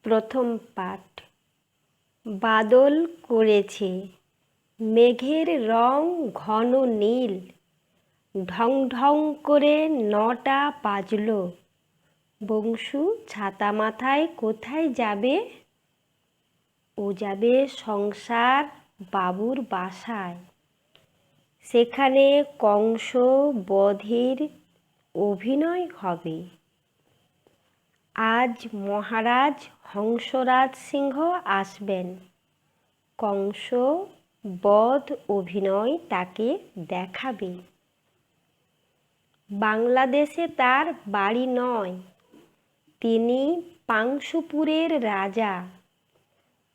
প্রথম পাঠ। বাদল করেছে, মেঘের রং ঘন নীল। ঢং ঢং করে 9টা বাজল। বংশু ছাতা মাথায় কোথায় যাবে? ও যাবে সংসার বাবুর বাসায়। সেখানে কংস বধের অভিনয় হবে। আজ মহারাজ হংসরাজ সিংহ আসবেন। কংস বধ অভিনয় তাকে দেখাবে। বাংলাদেশে তার বাড়ি নয়, তিনি পাংশুপুরের রাজা।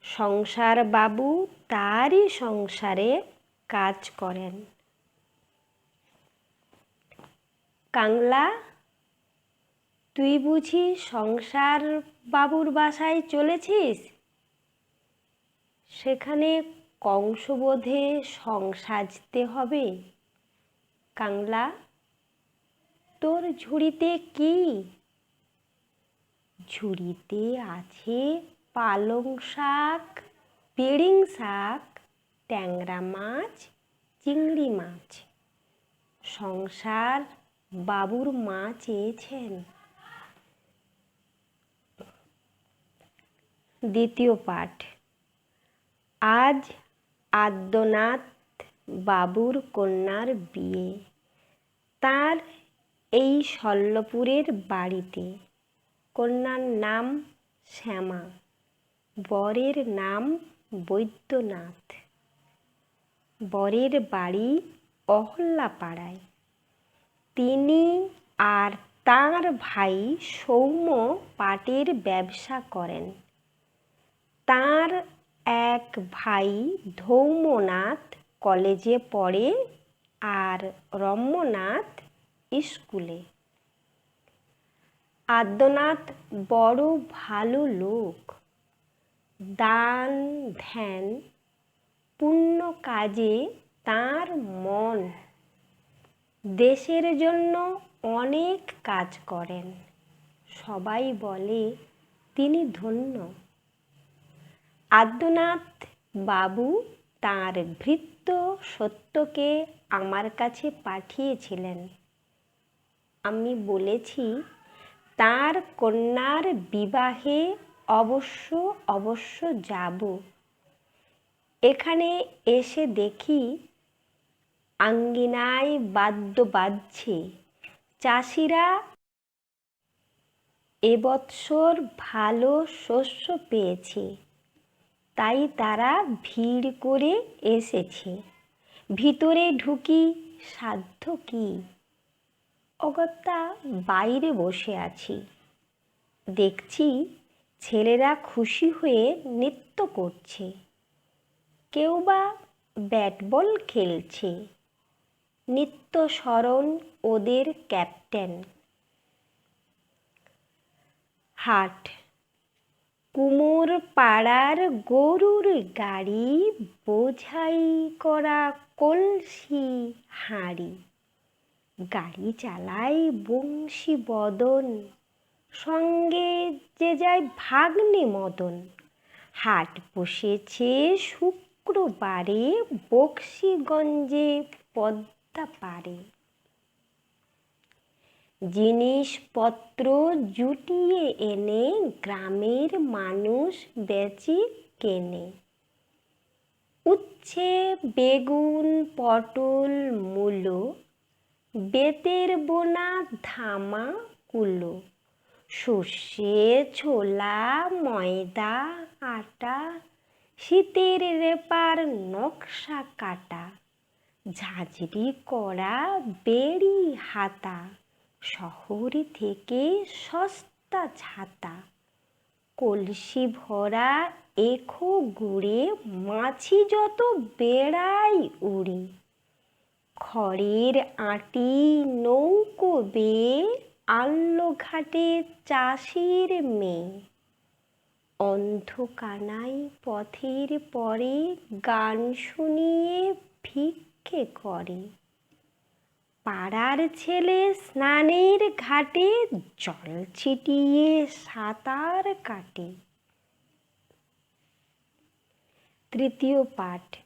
সংসার বাবু তারই সংসারে কাজ করেন। কাংলা, তুই বুঝি সংসার বাবুর বাসায় চলেছিস? সেখানে কংসবধে সাজতে হবে। কাংলা, তোর ঝুড়িতে কি? ঝুড়িতে আছে পালং শাক, পেড়িং শাক, ট্যাংরা মাছ, চিংড়ি মাছ। সংসার বাবুর মা চেয়েছেন। দ্বিতীয় পাঠ। আজ আদ্যনাথ বাবুর কন্যার বিয়ে তার এই শল্যপুরের বাড়িতে। কন্যার নাম শ্যামা, বরের নাম বৈদ্যনাথ। বরের বাড়ি অহল্যাপাড়ায়। তিনি আর তাঁর ভাই সৌম্য পাটের ব্যবসা করেন। তাঁর এক ভাই ধৌম্যনাথ কলেজে পড়ে আর রম্যনাথ স্কুলে। আদ্যনাথ বড় ভালো লোক। দান ধ্যান পুণ্য কাজে তাঁর মন। দেশের জন্য অনেক কাজ করেন। সবাই বলে তিনি ধন্য। আদ্যনাথ বাবু তাঁর ভৃত্য সত্যকে আমার কাছে পাঠিয়েছিলেন। আমি বলেছি তাঁর কন্যার বিবাহে অবশ্য যাব। এখানে এসে দেখি আঙ্গিনায় বাদ্য বাজছে। চাষিরা এবৎসর ভালো শস্য পেয়েছে, তাই তারা ভিড় করে এসেছে। ভিতরে ঢুকি, সাধ্য কি? অগত্যা বাইরে বসে আছি। দেখছি ছেলেরা খুশি হয়ে নৃত্য করছে, কেউ বা ব্যাট বল খেলছে। নিত্যস্মরণ ওদের ক্যাপ্টেন। হাট। কুমোর পাড়ার গরুর গাড়ি, বোঝাই করা কলসি হাঁড়ি। গাড়ি চালায় বংশী বদন, সঙ্গে যে যায় ভাগ্নে মদন। হাট বসেছে শুক্রবারে, বক্সিগঞ্জে পদ্মা পারে। জিনিসপত্র জুটিয়ে এনে গ্রামের মানুষ বেচে কেনে। উচ্ছে, বেগুন, পটল, মূলো, বেতের বোনা ধামা কুলো। সর্ষে, ছোলা, ময়দা, আটা, শীতের রেপার নকশা কাটা। ঝাঁঝরি করা বেড়ি হাতা, শহর থেকে সস্তা ছাতা। কলসি ভরা এখো গুড়ে, মাছি যত বেড়ায় উড়ে। খড়ের আঁটি নৌকো বেয়ে, আনলো ঘাটে চাষির মেয়ে। অন্ধকানাই পথের পরে, গান শুনিয়ে ভিক্ষে করে। পাড়ার ছেলে স্নানের ঘাটে, জল ছিটিয়ে সাঁতার কাটে। তৃতীয় পাঠ।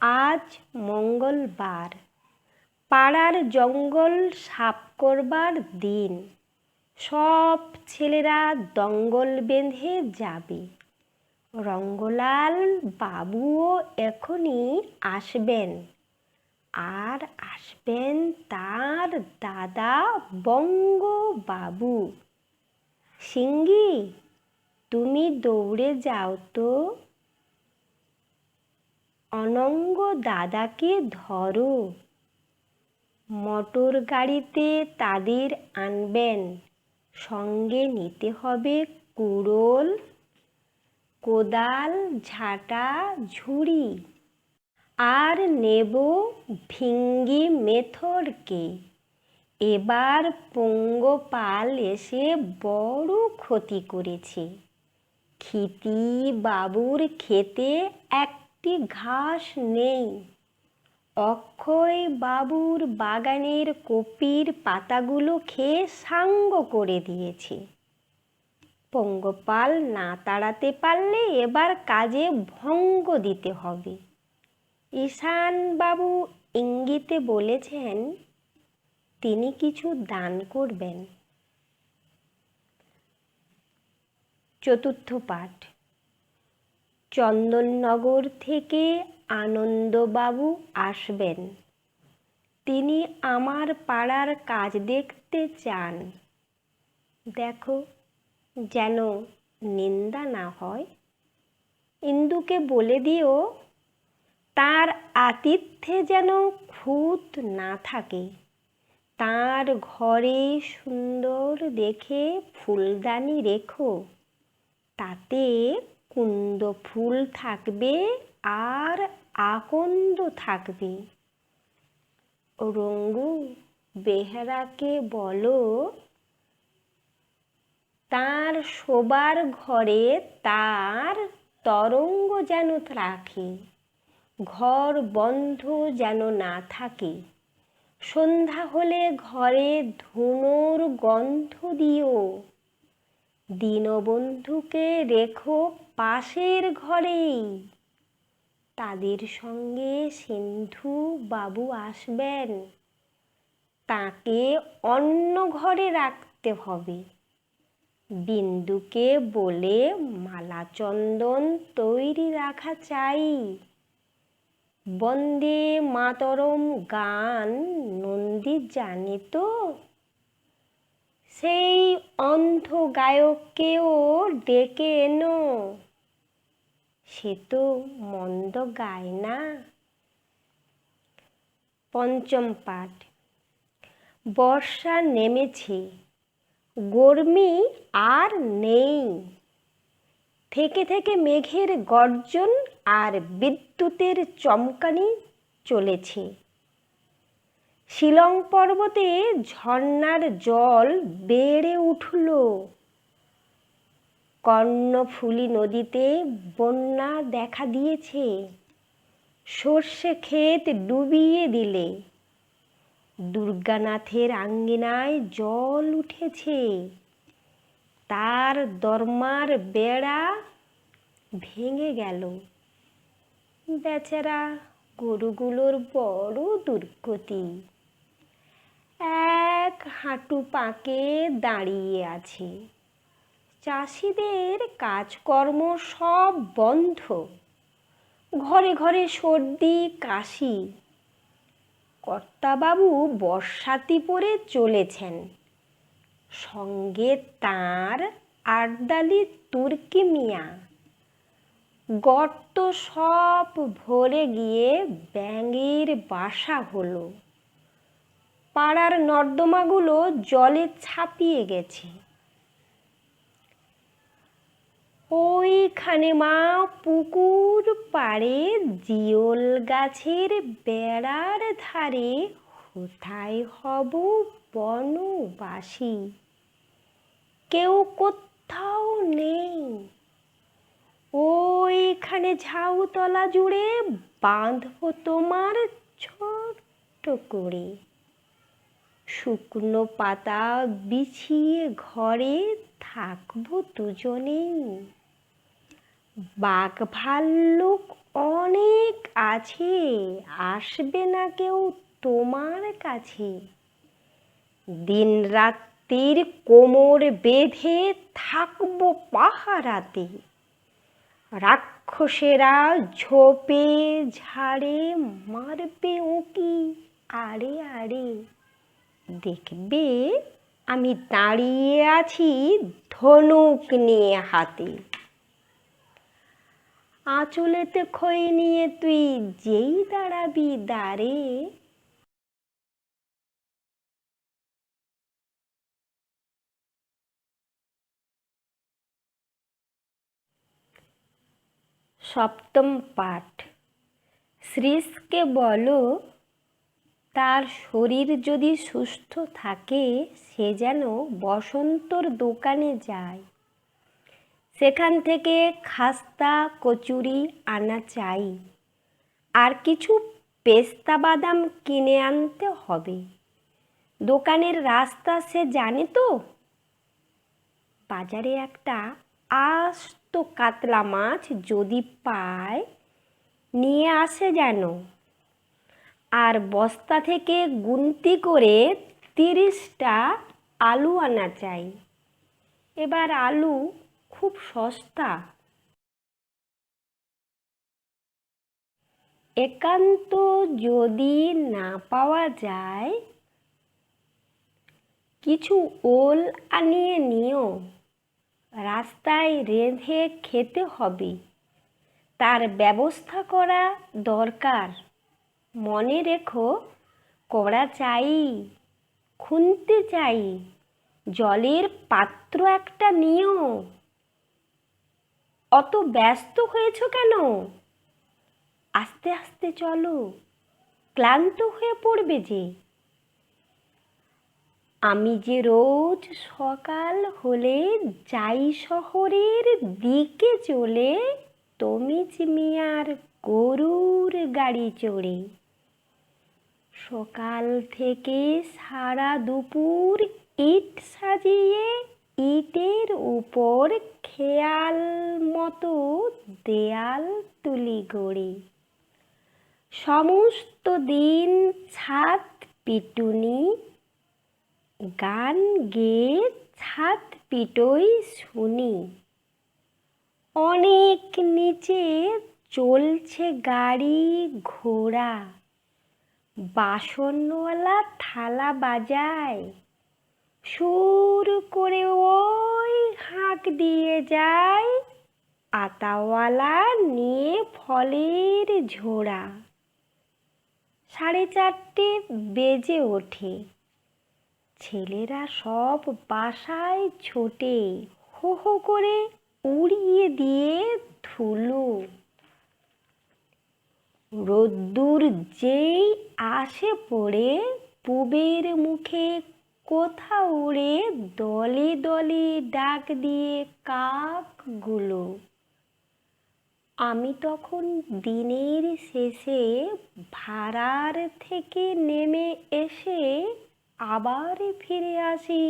আজ মঙ্গলবার, পাড়ার জঙ্গল সাফ করবার দিন। সব ছেলেরা দঙ্গল বেঁধে যাবে। রঙ্গলাল বাবুও এখনই আসবেন, আর আসবেন তার দাদা বঙ্গবাবু। সিঙ্গি, তুমি দৌড়ে যাও তো, অনঙ্গ দাদাকে ধরো। মোটর গাড়িতে তাদের আনবেন, সঙ্গে নিতে হবে কুড়োল, কোদাল, ঝাঁটা, ঝুড়ি। আর নেব ভিঙ্গি মেথরকে। এবার পঙ্গপাল এসে বড় ক্ষতি করেছে। ক্ষিতি বাবুর ক্ষেতে একটি ঘাস নেই। অক্ষয় বাবুর বাগানের কপির পাতাগুলো খেয়ে সাঙ্গ করে দিয়েছে। পঙ্গপাল না তাড়াতে পারলে এবার কাজে ভঙ্গ দিতে হবে। ঈশান বাবু ইঙ্গিতে বলেছেন তিনি কিছু দান করবেন। চতুর্থ পাঠ। চন্দননগর থেকে আনন্দবাবু আসবেন। তিনি আমার পাড়ার কাজ দেখতে চান। দেখো যেন নিন্দা না হয়। ইন্দুকে বলে দিও তার আতিথ্যে যেন খুঁত না থাকে। তার ঘরে সুন্দর দেখে ফুলদানি রেখো, তাতে কুন্দ ফুল থাকবে আর আকন্দ থাকবে। রঙ্গু বেহারাকে বলো তার শোবার ঘরে তার তরঙ্গ যেন রাখে, ঘর বন্ধ যেন না থাকে। সন্ধ্যা হলে ঘরে ধুনোর গন্ধ দিও। দীনবন্ধুকে রেখো পাশের ঘরেই। তাদের সঙ্গে সিন্ধু বাবু আসবেন, তাকে অন্য ঘরে রাখতে হবে। বিন্দুকে বলে মালা চন্দন তৈরি রাখা চাই। বন্দে মাতরম গান নন্দী জানে তো? সেই অন্ধ গায়ককেও ডেকে এনো, সে তো মন্দ গায় না। পঞ্চম পাঠ। বর্ষা নেমেছে, গরমি আর নেই। থেকে থেকে মেঘের গর্জন আর বিদ্যুতের চমকানি চলেছে। শিলং পর্বতে ঝর্ণার জল বেড়ে উঠল। কর্ণফুলী নদীতে বন্যা দেখা দিয়েছে। সর্ষে ক্ষেত ডুবিয়ে দিলে। দুর্গানাথের আঙ্গিনায় জল উঠেছে। তার দরমার বেড়া ভেঙে গেল। বেচারা গরুগুলোর বড় দুর্গতি। এক হাঁটু পাকে দাঁড়িয়ে আছে। চাষিদের কাজকর্ম সব বন্ধ। ঘরে ঘরে সর্দি কাশি। কর্তাবাবু বর্ষাতি পরে চলেছেন। সঙ্গে তাঁর আর্দালি তুর্কি মিয়া। গর্ত সব ভরে গিয়ে ব্যাঙের বাসা হলো। পাড়ার নর্দমাগুলো জলে ছাপিয়ে গেছে। ওইখানে মা পুকুর পাড়ে জিওল গাছের বেড়ার ধারে কোথায় হব বনবাসী। কেউ কোথাও নেই। ওইখানে ঝাউতলা জুড়ে বাঁধবো তোমার ছোট্ট করে। শুকনো পাতা বিছিয়ে ঘরে থাকবো দুজনেই। বাঘ ভাল্লুক অনেক আছে, আসবে না কেউ তোমার কাছে। দিন রাত্রির কোমর বেঁধে থাকবো পাহারাতে। রাক্ষসেরা ঝোপে ঝাড়ে মারবে উঁকি আড়ে আড়ে। দেখবে আমি দাঁড়িয়ে আছি ধনুক নিয়ে হাতে। আঁচলেতে খই নিয়ে তুই যেই দাঁড়াবি দ্বারে, সপ্তম পাঠ। শ্রীশকে বলো তার শরীর যদি সুস্থ থাকে সে যেন বসন্তর দোকানে যায়, সেখান থেকে খাস্তা কচুরি আনা চাই, আর কিছু পেস্তা বাদাম কিনে আনতে হবে। দোকানের রাস্তা সে জানে তো। বাজারে একটা আস্ত কাতলা মাছ যদি পায় নিয়ে আসে যেন, আর বস্তা থেকে গুনতি করে 30টা আলু আনা চাই। এবার আলু খুব সস্তা। একান্ত যদি না পাওয়া যায় কিছু ওল আনিয়ে নিও, রাস্তায় রেঁধে খেতে হবে, তার ব্যবস্থা করা দরকার। মনে রেখো কড়া চাই, খুন্তি চাই, জলের পাত্র একটা নিও। অত ব্যস্ত হয়েছ কেন? আস্তে আস্তে চলো, ক্লান্ত হয়ে পড়বে যে। আমি যে রোজ সকাল হলে যাই শহরের দিকে চলে, তমিজ মিয়ার গরুর গাড়ি চড়ে। সকাল থেকে সারা দুপুর ইট সাজিয়ে ইটের উপর খেয়াল মতো দেয়াল তুলি গড়ে। সমস্ত দিন ছাদ পিটুনি, গান গেয়ে ছাদ পিটোই শুনি। অনেক নিচে চলছে গাড়ি ঘোড়া, বাসনওয়ালা থালা বাজায়, সুর করে ওই হাঁক দিয়ে যায়, আতাওয়ালা নিয়ে ফলের ঝোড়া। 4:30 বেজে ওঠে, ছেলেরা সব বাসায় ছোটে, হো হো করে উড়িয়ে দিয়ে ধুলো। রোদ্দুর যেই আসে পড়ে, পুবের মুখে কোথা উড়ে দলে দলে ডাক দিয়ে কাকগুলো। আমি তখন দিনের শেষে ভাড়ার থেকে নেমে এসে আবার ফিরে আসি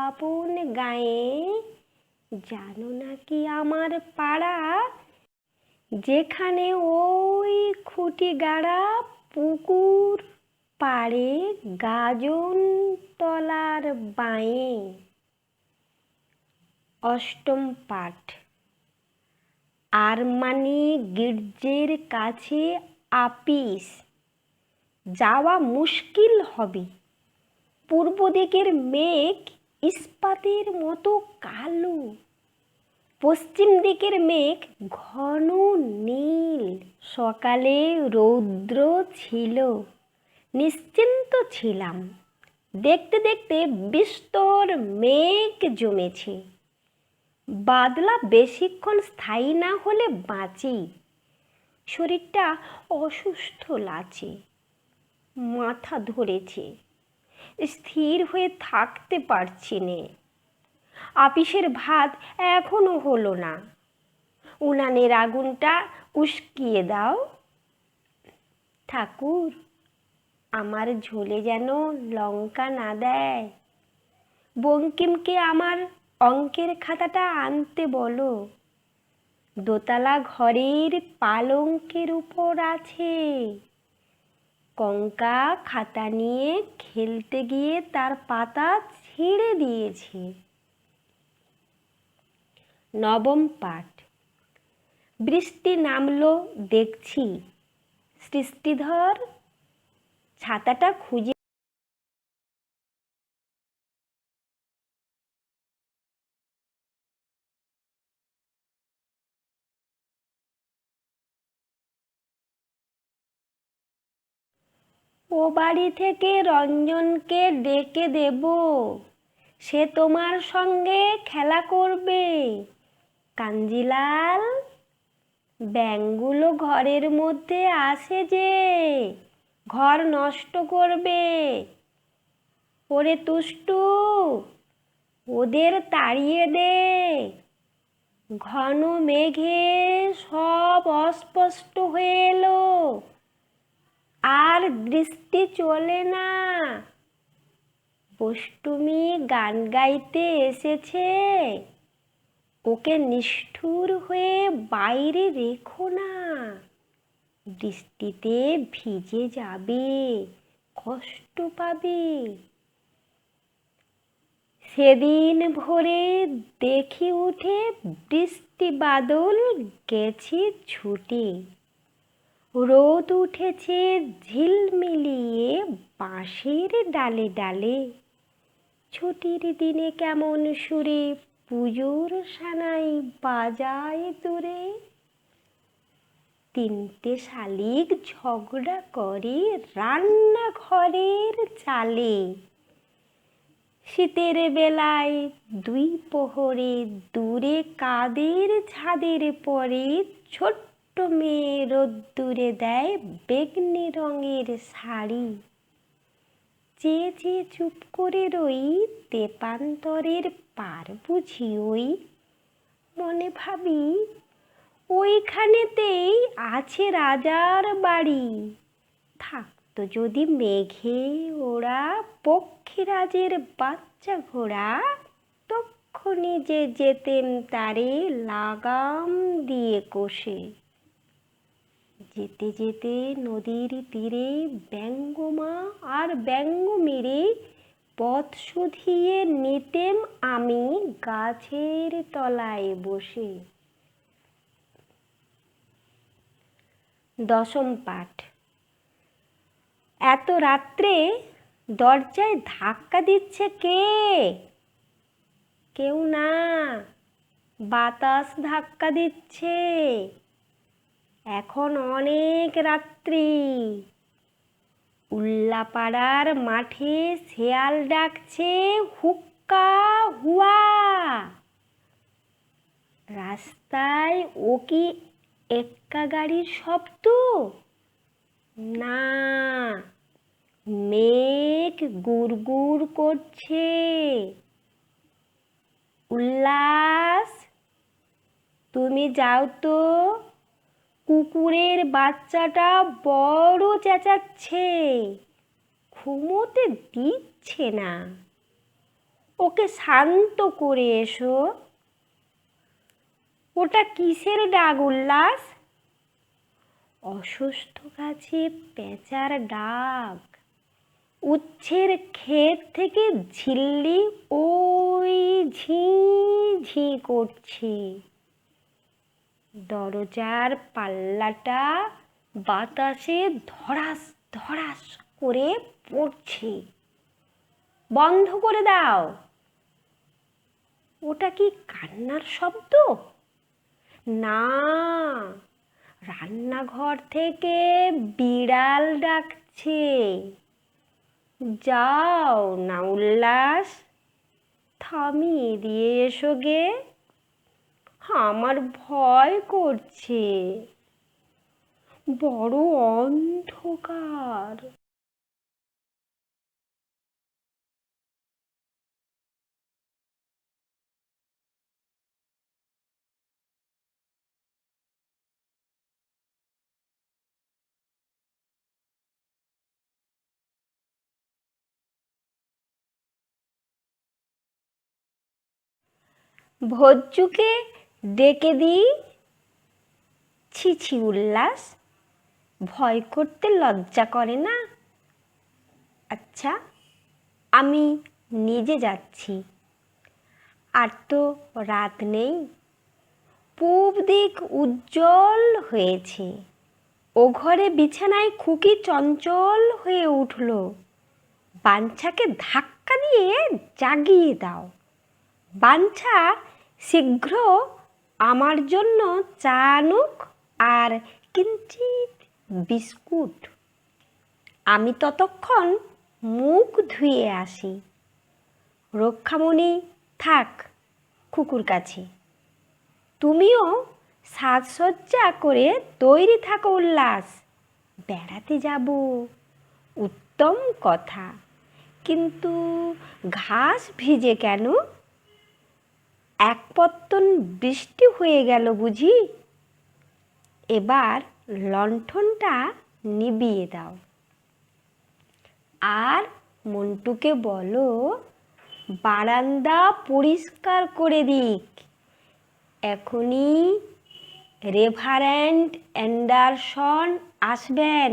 আপন গাঁয়ে। জানো নাকি আমার পাড়া, যেখানে ওই খুঁটি গাড়া পুকুর পাড়ে গাজন তলার বাঁয়ে। অষ্টম পাঠ। আরমানি গির্জের কাছে আপিস যাওয়া মুশকিল হবে। পূর্ব দিকের মেঘ ইস্পাতের মতো কালো, পশ্চিম দিকের মেঘ ঘন নীল। সকালে রৌদ্র ছিল, নিশ্চিন্ত ছিলাম। দেখতে দেখতে বিস্তর মেঘ জমেছে। বাদলা বেশিক্ষণ স্থায়ী না হলে বাঁচি। শরীরটা অসুস্থ লাগছে, মাথা ধরেছে, স্থির হয়ে থাকতে পারছি নে। আপিসের ভাত এখনো হলো না, উনানের আগুনটা উস্কিয়ে দাও। ঠাকুর, আমার ঝোলে যেন লঙ্কা না দেয়। বঙ্কিমকে আমার অঙ্কের খাতাটা আনতে বলো। দোতলা ঘরের পালঙ্কের উপর আছে। কঙ্কা খাতা নিয়ে খেলতে গিয়ে তার পাতা ছিঁড়ে দিয়েছে। নবম পাঠ। বৃষ্টি নামলো দেখছি। সৃষ্টিধর ছাতাটা খুঁজে ও বাড়ি থেকে রঞ্জনকে ডেকে দেব, সে তোমার সঙ্গে খেলা করবে। কাঞ্জিলাল, ব্যাঙগুলো ঘরের মধ্যে আসে যে, ঘর নষ্ট করবে। ওরে তুষ্টু, ওদের তাড়িয়ে দে। ঘন মেঘে সব অস্পষ্ট হয়ে এলো, আর দৃষ্টি চলে না। বষ্টুমি গান গাইতে এসেছে, ওকে নিষ্ঠুর হয়ে বাইরে রেখো না। বৃষ্টিতে ভিজে যাবে, কষ্ট পাবে। সেদিন ভোরে দেখি উঠে বৃষ্টি বাদল গেছে ছুটে। রোদ উঠেছে ঝিলমিলিয়ে বাঁশের ডালে ডালে। ছুটির দিনে কেমন সুরে পুজোর সানাই বাজায় দূরে। তিনটে শালিক ঝগড়া করে রান্নাঘরের চালে। শীতের বেলায় দুই প্রহরে দূরে কাদের ছাদের পরে ছোট্ট মেয়ে রোদ্দুরে দেয় বেগনি রঙের শাড়ি। চেয়ে চেয়ে চুপ করে রই, তেপান্তরের পার বুঝি ওই। মনে ভাবি ওইখানেতেই আছে রাজার বাড়ি। থাকতো যদি মেঘে ওরা পক্ষীরাজের বাচ্চা ঘোড়া, তক্ষুনি যে যেতেম তারে লাগাম দিয়ে কষে। যেতে যেতে নদীর তীরে ব্যঙ্গমা আর ব্যঙ্গ মেরে পথ শুধিয়ে নিতেম আমি গাছের তলায় বসে। দশম পাঠ। এত রাত্রে দরজায় ধাক্কা দিচ্ছে কে? কেউ না, বাতাস ধাক্কা দিচ্ছে। এখন অনেক রাত্রি। উল্লাপাড়ার মাঠে শেয়াল ডাকছে হুক্কা হুয়া। রাস্তায় ও কি এক্কা গাড়ির শব্দ? না, মেঘ গুড়গুড় করছে। উল্লাস, তুমি যাও তো, কুকুরের বাচ্চাটা বড় চেঁচাচ্ছে, ঘুমোতে দিচ্ছে না। ওকে শান্ত করে এসো। ওটা কিসের ডাক উল্লাস? অসুস্থ গাছে পেঁচার ডাক। উচ্ছের ক্ষেত থেকে ঝিল্লি ওই ঝি ঝি করছে। দরজার পাল্লাটা বাতাসে ধড়াস ধড়াস করে পড়ছে। বন্ধ করে দাও। ওটা কি কান্নার শব্দ? না, রান্নাঘর থেকে বিড়াল ডাকছে। যাও না উল্লাস, থামিয়ে দিয়ে এসো গে। আমার ভয় করছে, বড় অন্ধকার। ভজ্জুকে ডেকে দিই। ছি ছি উল্লাস, ভয় করতে লজ্জা করে না? আচ্ছা, আমি নিজে যাচ্ছি। আর তো রাত নেই, পূব দিক উজ্জ্বল হয়েছে। ও ঘরে বিছানায় খুকি চঞ্চল হয়ে উঠল। বাঞ্ছাকে ধাক্কা দিয়ে জাগিয়ে দাও। বাঞ্ছা শীঘ্র আমার জন্য চা আনুক আর কিঞ্চিৎ বিস্কুট। আমি ততক্ষণ মুখ ধুয়ে আসি। রক্ষামণি থাক খুকুর কাছে। তুমিও সাজসজ্জা করে তৈরি থাকো উল্লাস, বেড়াতে যাব। উত্তম কথা, কিন্তু ঘাস ভিজে কেন? এক পত্তন বৃষ্টি হয়ে গেল বুঝি? এবার লণ্ঠনটা নিভিয়ে দাও। আর মন্টুকে বলো বারান্দা পরিষ্কার করে দিক। এখনই রেভারেন্ড অ্যান্ডারসন আসবেন।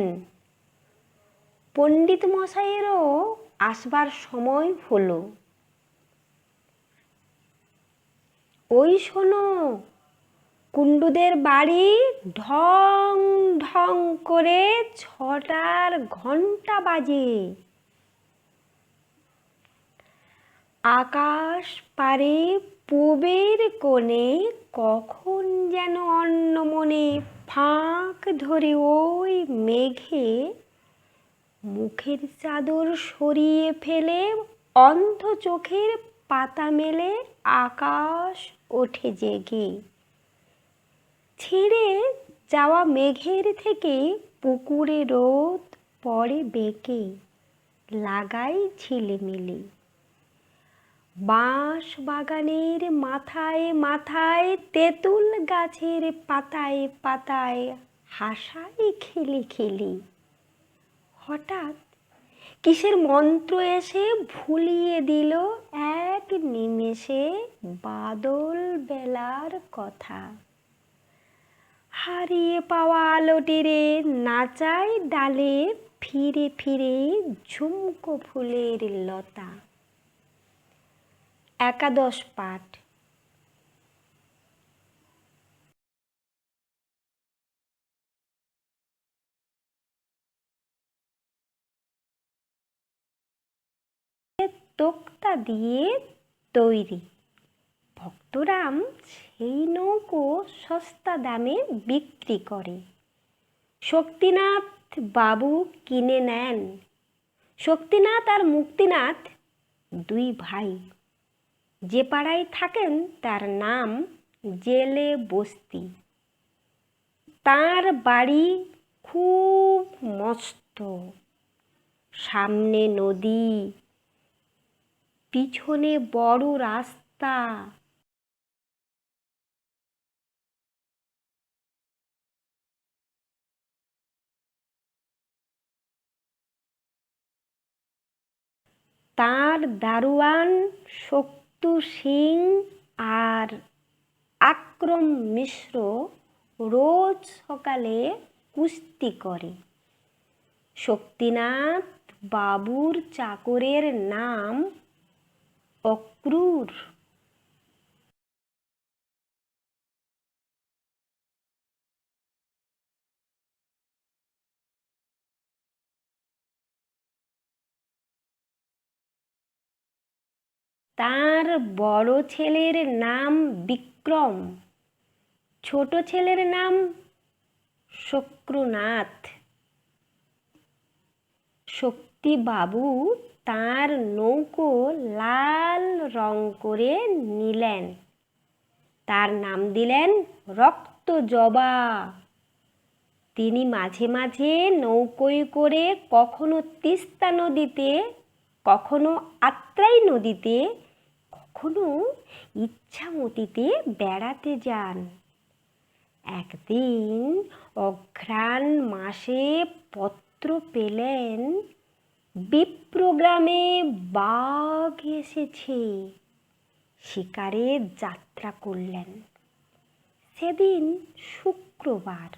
পণ্ডিত মশাইয়েরও আসবার সময় হলো। ওই শোনো, কুণ্ডুদের বাড়ি ঢং ঢং করে 6টার ঘণ্টা বাজে। আকাশ পারে পূবের কোণে কখন যেন অন্যমনে ফাঁক ধরে ওই মেঘে মুখের চাদর সরিয়ে ফেলে অন্ধ চোখের পাতা মেলে আকাশ ওঠে জেগে। ছিঁড়ে যাওয়া মেঘের থেকে পুকুরে রোদ পড়ে বেঁকে, লাগাই ঝিলিমিলি। বাঁশ বাগানের মাথায় মাথায় তেঁতুল গাছের পাতায় পাতায় হাসাই খিলি খিলি। হঠাৎ কিসের মন্ত্র এসে ভুলিয়ে দিল এক নিমেষে বাদল বেলার কথা। হারিয়ে পাওয়া আলোটিরে নাচায় ডালে ফিরে ফিরে ঝুমকো ফুলের লতা। একাদশ পাঠ। তোক্তা দিয়ে তৈরি। ভক্তরাম সেই নৌকো সস্তা দামে বিক্রি করে। শক্তিনাথ বাবু কিনে নেন। শক্তিনাথ আর মুক্তিনাথ দুই ভাই। যে পাড়ায় থাকেন তার নাম জেলে বস্তি। তার বাড়ি খুব মস্ত। সামনে নদী, পিছনে বড় রাস্তা। তার দারোয়ান শক্তু সিং আর আক্রম মিশ্র রোজ সকালে কুস্তি করে। শক্তিনাথ বাবুর চাকরের নাম অক্রূর। তার বড় ছেলের নাম বিক্রম, ছোট ছেলের নাম শক্রুনাথ। শক্তিবাবু তার নৌকো লাল রং করে নিলেন। তার নাম দিলেন রক্ত জবা। তিনি মাঝে মাঝে নৌকোয় করে কখনো তিস্তা নদীতে, কখনো আত্রাই নদীতে, কখনো ইচ্ছামতিতে বেড়াতে যান। একদিন অঘ্রাণ মাসে পত্র পেলেন, বিপ্রগ্রামে বাঘ এসেছে। শিকারে যাত্রা করলেন। সেদিন শুক্রবার।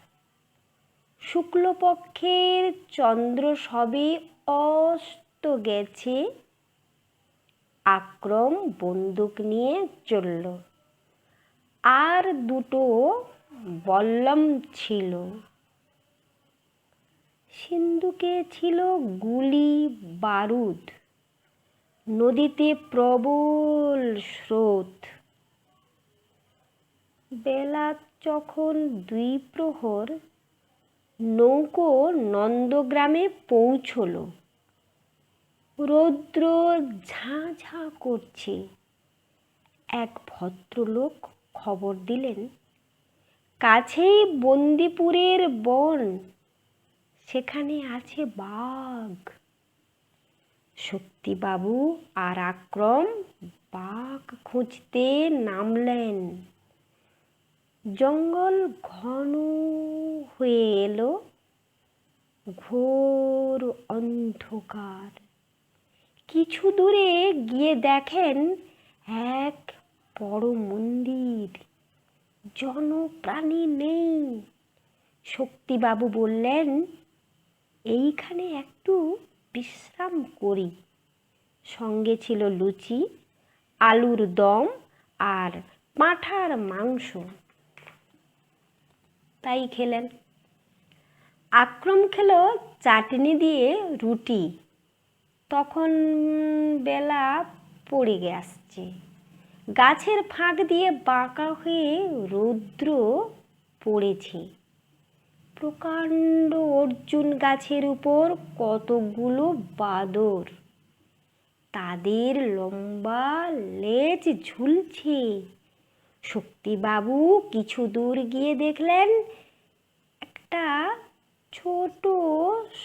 শুক্লপক্ষের চন্দ্র সবে অস্ত গেছে। আক্রম বন্দুক নিয়ে চলল। আর দুটো বল্লম ছিল। সিন্ধুকে ছিল গুলি বারুদ। নদীতে প্রবল স্রোত। বেলা যখন 2 প্রহর, নৌকো নন্দগ্রামে পৌঁছল। রৌদ্র ঝাঁ ঝাঁ করছে। এক ভদ্রলোক খবর দিলেন, কাছেই বন্দিপুরের বন, সেখানে আছে বাঘ। শক্তিবাবু আর আক্রম বাঘ খুঁজতে নামলেন। জঙ্গল ঘন হয়ে এলো। ঘোর অন্ধকার। কিছু দূরে গিয়ে দেখেন এক বড় মন্দির। জনপ্রাণী নেই। শক্তিবাবু বললেন, এইখানে একটু বিশ্রাম করি। সঙ্গে ছিল লুচি, আলুর দম আর পাঁঠার মাংস। তাই খেলেন। আক্রম খেল চাটনি দিয়ে রুটি। তখন বেলা পড়ে আসছে। গাছের ফাঁক দিয়ে বাঁকা হয়ে রৌদ্র পড়েছে। প্রকাণ্ড অর্জুন গাছের উপর কতগুলো বাদর। তাদের লম্বা লেজ ঝুলছে। শক্তিবাবু কিছু দূর গিয়ে দেখলেন একটা ছোট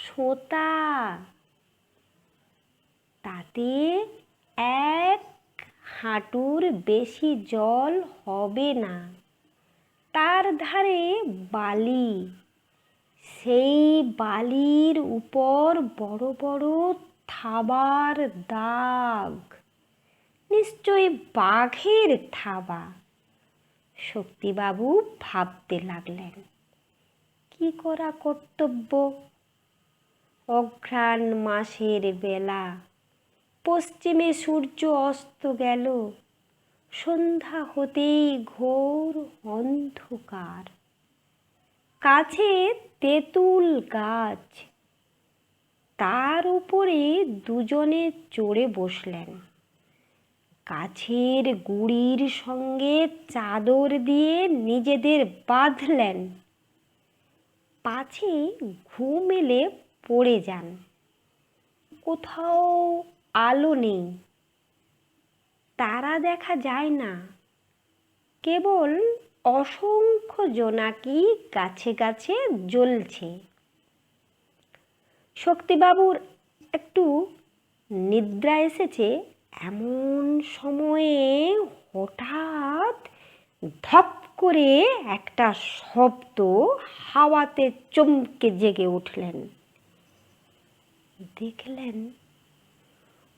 সোঁতা। তাতে 1 হাঁটুর বেশি জল হবে না। তার ধারে বালি। সেই বালির উপর বড় বড় থাবার দাগ। নিশ্চয়ই বাঘের থাবা। শক্তিবাবু ভাবতে লাগলেন, কি করা কর্তব্য। অঘ্রাণ মাসের বেলা। পশ্চিমে সূর্য অস্ত গেল। সন্ধ্যা হতেই ঘোর অন্ধকার। কাছে তেঁতুল গাছ। তার উপরে দুজনে চড়ে বসলেন। গাছের গুড়ির সঙ্গে চাদর দিয়ে নিজেদের বাঁধলেন, পাছে ঘুম এলে পড়ে যান। কোথাও আলো নেই। তারা দেখা যায় না। কেবল অসংখ্য জোনাকি গাছে গাছে জ্বলছে। শক্তিবাবুর একটু নিদ্রা এসেছে। এমন সময়ে হঠাৎ ধপ করে একটা শব্দ। হাওয়াতে চমকে জেগে উঠলেন। দেখলেন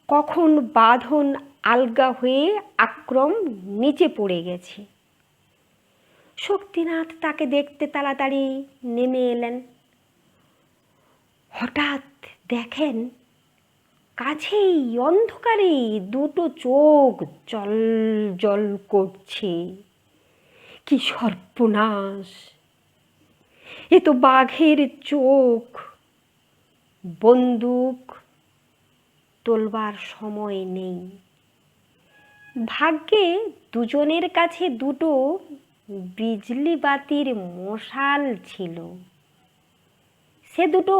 কখন বাঁধন আলগা হয়ে আক্রম নিচে পড়ে গেছে। শক্তিনাথ তাকে দেখতে তাড়াতাড়ি নেমে এলেন। হঠাৎ দেখেন কাছেই অন্ধকারে দুটো চোখ জল জল করছে। কি সর্বনাশ! এ তো বাঘের চোখ। বন্দুক তোলবার সময় নেই। ভাগ্যে দুজনের কাছে দুটো বিজলি বাতির মশাল ছিল। সে দুটো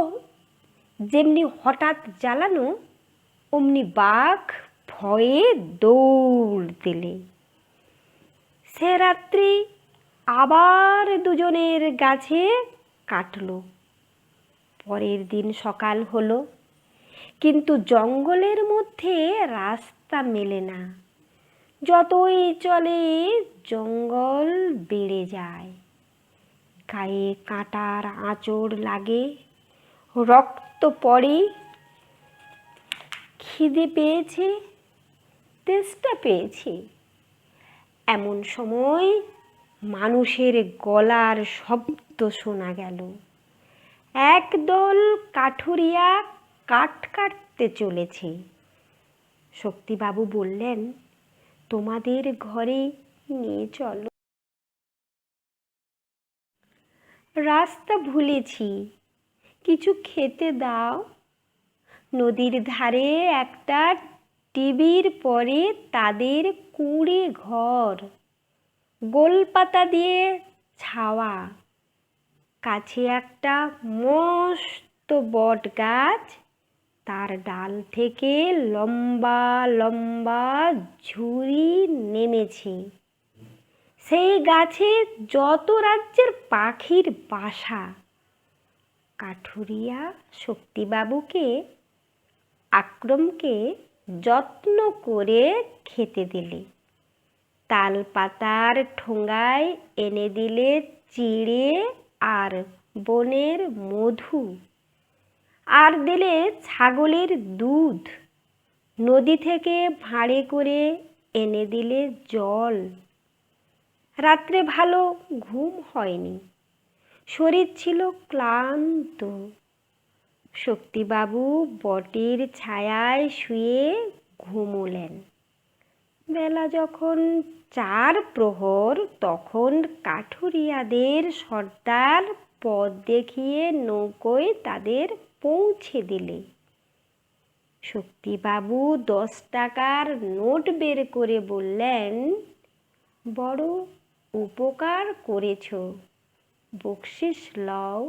যেমনি হঠাৎ জ্বালানো, অমনি বাঘ ভয়ে দৌড় দিলে। সে রাত্রি আবার দুজনের গাছে কাটল। পরের দিন সকাল হলো, কিন্তু জঙ্গলের মধ্যে রাস্তা মেলে না। যতই চলে জঙ্গল বেড়ে যায়। গায়ে কাঁটার আঁচড় লাগে, রক্ত পড়ে। খিদে পেয়েছে, তেষ্টা পেয়েছে। এমন সময় মানুষের গলার শব্দ শোনা গেল। একদল কাঠুরিয়া কাঠ কাটতে চলেছে। শক্তিবাবু বললেন, তোমাদের ঘরে নিয়ে চলো। রাস্তা ভুলেছি, কিছু খেতে দাও। নদীর ধারে একটা টিবির পরে তাদের কুঁড়ে ঘর, গোলপাতা দিয়ে ছাওয়া। কাছে একটা মস্ত বট গাছ, তার ডাল থেকে লম্বা লম্বা ঝুরি নেমেছে। সেই গাছে যত রাজ্যের পাখির বাসা। কাঠুরিয়া শক্তিবাবুকে আক্রমকে যত্ন করে খেতে দিলে। তাল পাতার ঠোঙায় এনে দিলে চিড়ে আর বনের মধু, আর দিলে ছাগলের দুধ। নদী থেকে ভাঁড়ে করে এনে দিলে জল। রাত্রে ভালো ঘুম হয়নি, শরীর ছিল ক্লান্ত। শক্তিবাবু বটের ছায়ায় শুয়ে ঘুমোলেন। বেলা যখন 4 প্রহর, তখন কাঠুরিয়াদের সর্দার পথ দেখিয়ে নৌকোয় তাদের পৌঁছে দিলে। শক্তিবাবু 10 টাকার নোট বের করে বললেন, বড় উপকার করেছ, বকশিশ লও।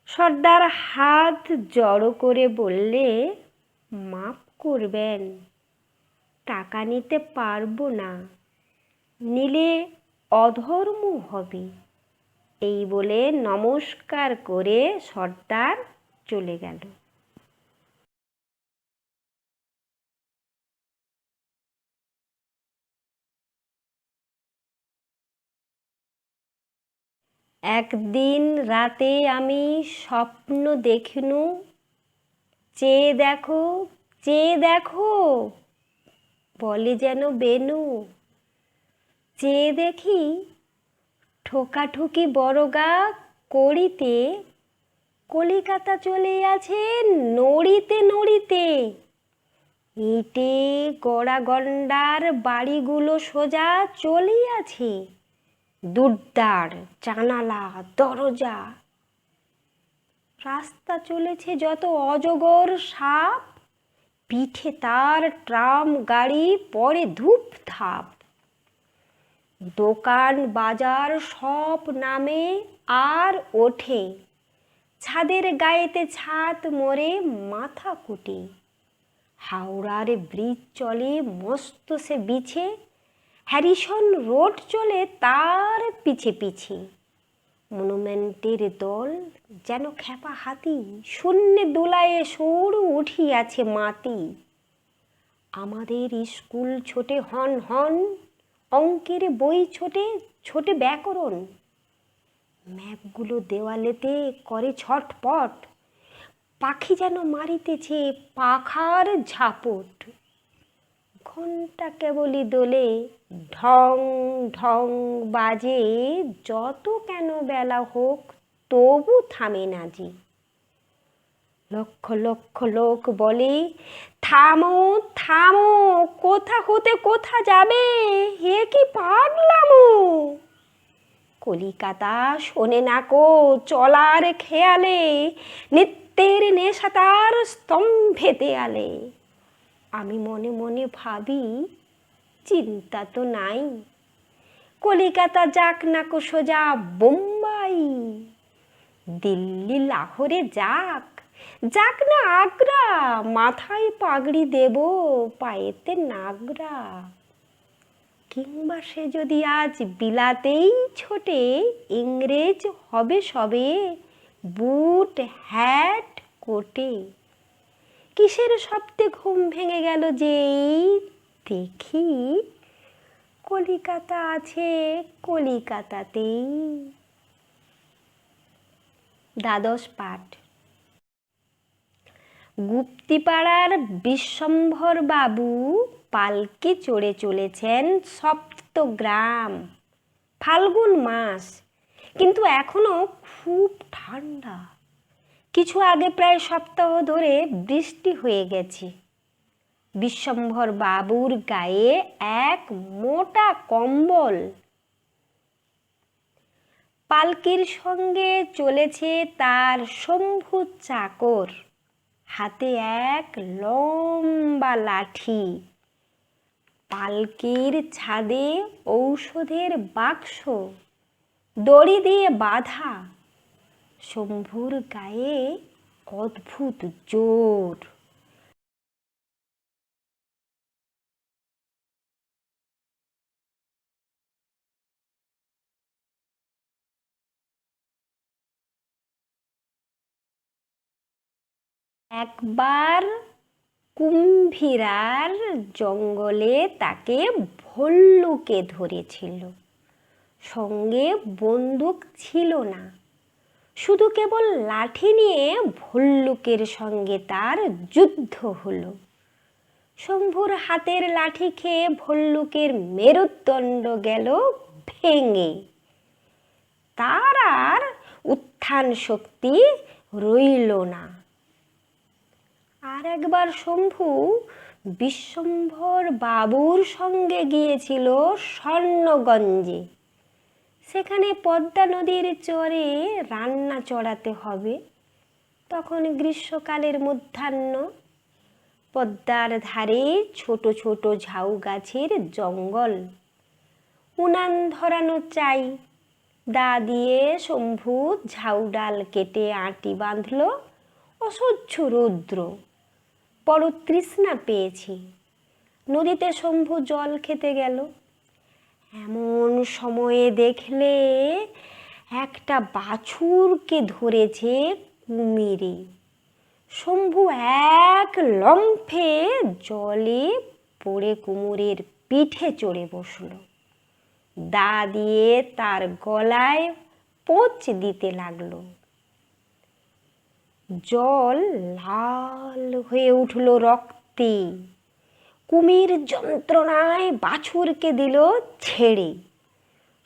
সর্দার হাত জড়ো করে বললে, মাপ করবেন, টাকা নিতে পারবো না, নিলে অধর্ম হবে। এই বলে নমস্কার করে সর্দার চলে গেল। একদিন রাতে আমি স্বপ্ন দেখিনু, চেয়ে দেখো, চেয়ে দেখো বলে যেন বেনু। চেয়ে দেখি ঠোকাঠুকি বড়গা করিতে, কলিকাতা চলে আছে নড়িতে নড়িতে। ইটে গড়া গন্ডার বাড়িগুলো সোজা চলিয়াছে, দুর্দার জানালা দরজা। রাস্তা চলেছে যত অজগর সাপ, পিঠে তার ট্রাম গাড়ি পড়ে ধূপ ধাপ। দোকান বাজার সব নামে আর ওঠে, ছাদের গায়েতে ছাদ মরে মাথা কুটে। হাওড়ার ব্রিজ চলে মস্ত সে বিছে, হ্যারিসন রোড চলে তার পিছে পিছে। মনুমেন্টের দল যেন খেপা হাতি, শূন্যে দোলায়ে সুর উঠিয়াছে মাতি। আমাদের স্কুল ছোটে হন হন, অঙ্কের বই ছোটে ছোটে ব্যাকরণ। ম্যাপগুলো দেওয়ালেতে করে ছটপট, পাখি যেন মারিতেছে পাখার ঝাপট। ঘণ্টা কেবলই দোলে, ঢং ঢং বাজে, যত কেন বেলা হোক তবু থামে না যে। লক্ষ লক্ষ লোক বলে, থামো থামো, কোথা হতে কোথা যাবে, হে কি পাগলামো। কলিকাতা শোনে না কো চলার খেয়ালে, নিত্যের নেশা তার স্তম্ভে দেয়ালে। আমি মনে মনে ভাবি, চিন্তা তো নাই, কলিকাতা যাক না কো সোজা বোম্বাই। দিল্লি লাহোরে যাক, যাক না আগ্রা, মাথায় পাগড়ি দেব পায়েতে নাগরা। কিংবা সে যদি আজ বিলাতেই ছোটে, ইংরেজ হবে সবে বুট হ্যাট কোটে। কিসের শব্দে ঘুম ভেঙে গেল যেই দেখি, কলিকাতা আছে কলিকাতাতেই। দ্বাদশ পাঠ। গুপ্তিপাড়ার বিশ্বম্ভর বাবু পালকি চড়ে চলেছেন সপ্ত গ্রাম, ফাল্গুন মাস, কিন্তু এখনো খুব ঠান্ডা। কিছু আগে প্রায় সপ্তাহ ধরে বৃষ্টি হয়ে গেছে। বিশ্বম্ভর বাবুর গায়ে এক মোটা কম্বল। পালকির সঙ্গে চলেছে তার শম্ভু চাকর, হাতে এক লম্বা লাঠি। পালকির ছাদে ঔষধের বাক্স দড়ি দিয়ে বাঁধা। শম্ভুর গায়ে অদ্ভুত জোর। একবার কুম্ভীরার জঙ্গলে তাকে ভল্লুকে ধরেছিল। সঙ্গে বন্দুক ছিল না, শুধু কেবল লাঠি নিয়ে ভল্লুকের সঙ্গে তার যুদ্ধ হলো। শম্ভুর হাতের লাঠি খেয়ে ভল্লুকের মেরুদণ্ড গেল ভেঙে। তার আর উত্থান শক্তি রইল না। আর একবার শম্ভু বিশ্বম্ভর বাবুর সঙ্গে গিয়েছিল স্বর্ণগঞ্জে। সেখানে পদ্মা নদীর চরে রান্না চড়াতে হবে। তখন গ্রীষ্মকালের মধ্যাহ্ন। পদ্মার ধারে ছোট ছোট ঝাউ গাছের জঙ্গল। উনান ধরানো চাই। দা দিয়ে শম্ভু ঝাউ ডাল কেটে আঁটি বাঁধল। অসহ্য রৌদ্র, বড় তৃষ্ণা পেয়েছি। নদীতে শম্ভু জল খেতে গেল। এমন সময়ে দেখলে একটা বাছুরকে ধরেছে কুমিরে। শম্ভু এক লম্ফে জলে পড়ে কুমিরের পিঠে চড়ে বসল। দা দিয়ে তার গলায় পোঁচ দিতে লাগলো। জল লাল হয়ে উঠল রক্তে। কুমির যন্ত্রণায় বাছুরকে দিল ছেড়ে।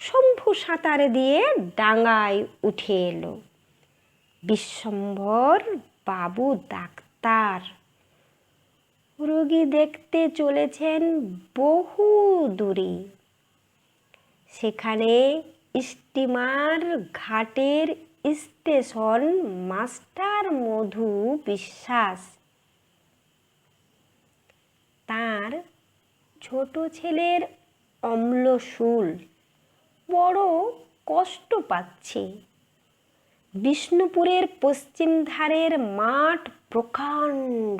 শম্ভু সাঁতার দিয়ে ডাঙায় উঠে এলো। বিশ্বম্ভর বাবু ডাক্তার। রোগী দেখতে চলেছেন বহু দূরে। সেখানে স্টিমার ঘাটের স্টেশন মাস্টার মধু বিশ্বাস। তার ছোট ছেলের অম্লশূল বড় কষ্ট পাচ্ছে। বিষ্ণুপুরের পশ্চিম ধারের মাঠ প্রকাণ্ড।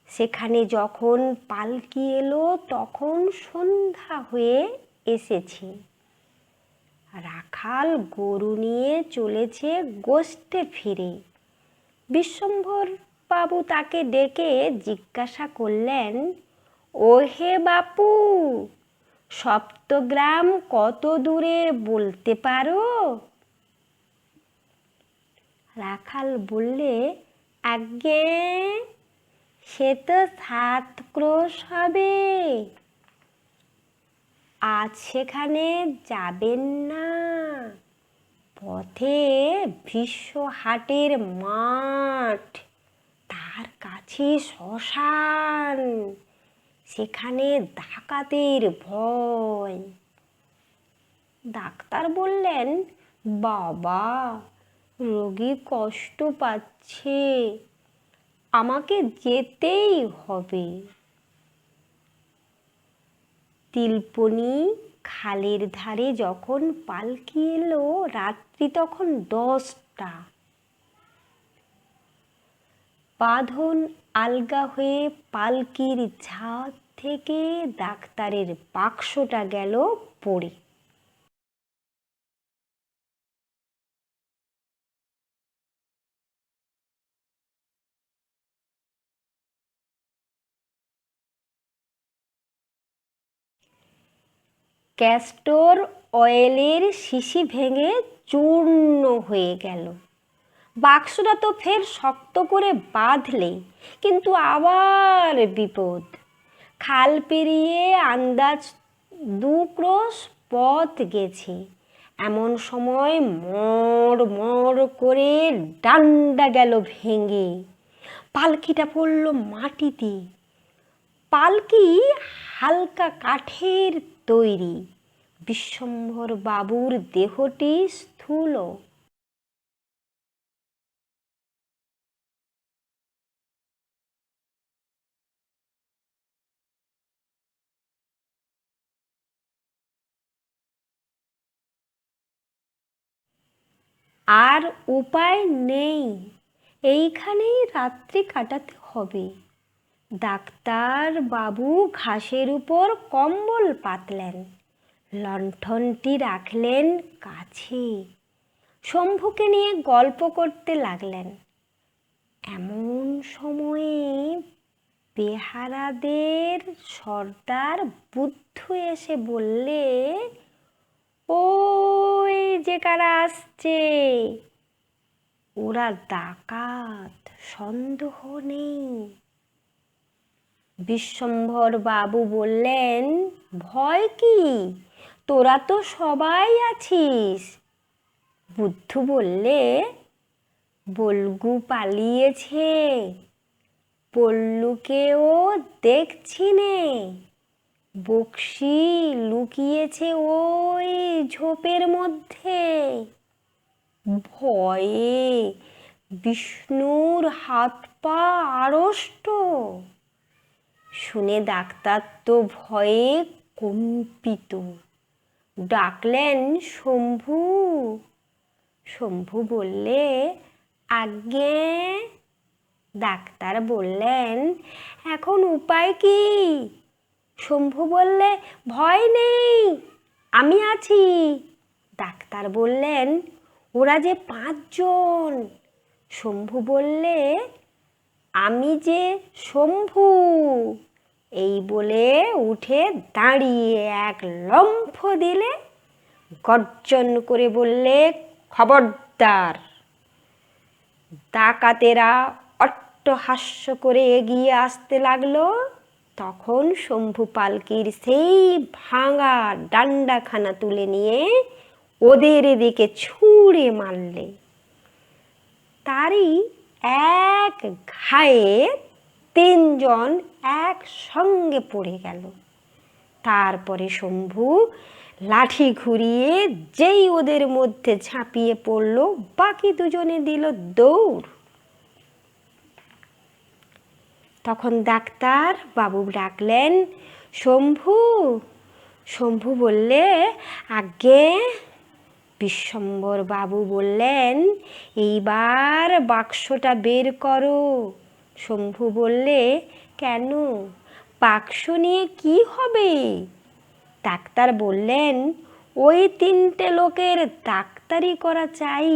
সেখানে যখন পালকি এলো তখন সন্ধ্যা হয়ে এসেছে। রাখাল গরু নিয়ে চলেছে গোষ্ঠে ফিরে। বিশ্বম্ভর বাবু তাকে ডেকে জিজ্ঞাসা করলেন, ও হে বাপু, সপ্তগ্রাম কত দূরে বলতে পারো? রাখাল বললে, আজ্ঞে সে তো 7 ক্রোশ হবে। আজ সেখানে যাবেন না। পথে ভীষ্ম হাটের মাঠ, তার কাছে শ্মশান, সেখানে ডাকাতের ভয়। ডাক্তার বললেন, বাবা, রোগী কষ্ট পাচ্ছে, আমাকে যেতেই হবে। তিলপনি খালের ধারে যখন পালকি এলো রাত্রি তখন 10টা। বাঁধন আলগা হয়ে পালকির ঝাঁজ থেকে ডাক্তারের বাক্সটা গেল পড়ে। ক্যাস্টর অয়েলের শিশি ভেঙে চূর্ণ হয়ে গেল। বাক্সটা তো ফের শক্ত করে বাঁধলে, কিন্তু আবার বিপদ। খাল পেরিয়ে আন্দাজ দু ক্রোশ পথ গেছে, এমন সময় মড় মড় করে ডান্ডা গেল ভেঙে, পালকিটা পড়ল মাটিতে। পালকি হালকা কাঠের তৈরি, বিশ্বম্ভর বাবুর দেহটি স্থূল। আর উপায় নেই, এইখানেই রাত্রি কাটাতে হবে। ডাক্তার বাবু ঘাসের উপর কম্বল পাতলেন, লণ্ঠনটি রাখলেন কাছে, শম্ভুকে নিয়ে গল্প করতে লাগলেন। এমন সময়ে বেহারাদের সর্দার বুদ্ধ এসে বললে, ওই যে কারা আসছে, ওরা ডাকাত, সন্দেহ নেই। বিশ্বম্ভর বাবু বললেন, ভয় কি, তোরা তো সবাই আছিস। বুদ্ধ বললে, বল্গু পালিয়েছে, পল্লুকেও দেখছি নে, বক্সি লুকিয়েছে ওই ঝোপের মধ্যে। ভয়ে বিষ্ণুর হাত পা আড়ষ্ট। শুনে ডাক্তার তো ভয়ে কম্পিত, ডাকলেন শম্ভু। শম্ভু বললে, আজ্ঞে। ডাক্তার বললেন, এখন উপায় কি? শম্ভু বললে, ভয় নেই, আমি আছি। ডাক্তার বললেন, ওরা যে 5 জন। শম্ভু বললে, আমি যে শম্ভু। এই বলে উঠে দাঁড়িয়ে এক লম্ফ দিলে, গর্জন করে বললে, খবরদার। ডাকাতেরা অট্টহাস্য করে এগিয়ে আসতে লাগলো। তখন শম্ভু পালকির সেই ভাঙা ডান্ডাখানা তুলে নিয়ে ওদের দিকে ছুঁড়ে মারলে। তারই এক ঘায়ে 3 জন একসঙ্গে পড়ে গেল। তারপরে শম্ভু লাঠি ঘুরিয়ে যেই ওদের মধ্যে ঝাঁপিয়ে পড়ল, বাকি 2 জনে দিল দৌড়। তখন ডাক্তার বাবু ডাকলেন, শম্ভু। শম্ভু বললে, আজ্ঞে। বিশ্বম্ভর বাবু বললেন, এইবার বাক্সটা বের করো। শম্ভু বললে, কেন, বাক্স নিয়ে কি হবে? ডাক্তার বললেন, ওই 3টে লোকের ডাক্তারি করা চাই,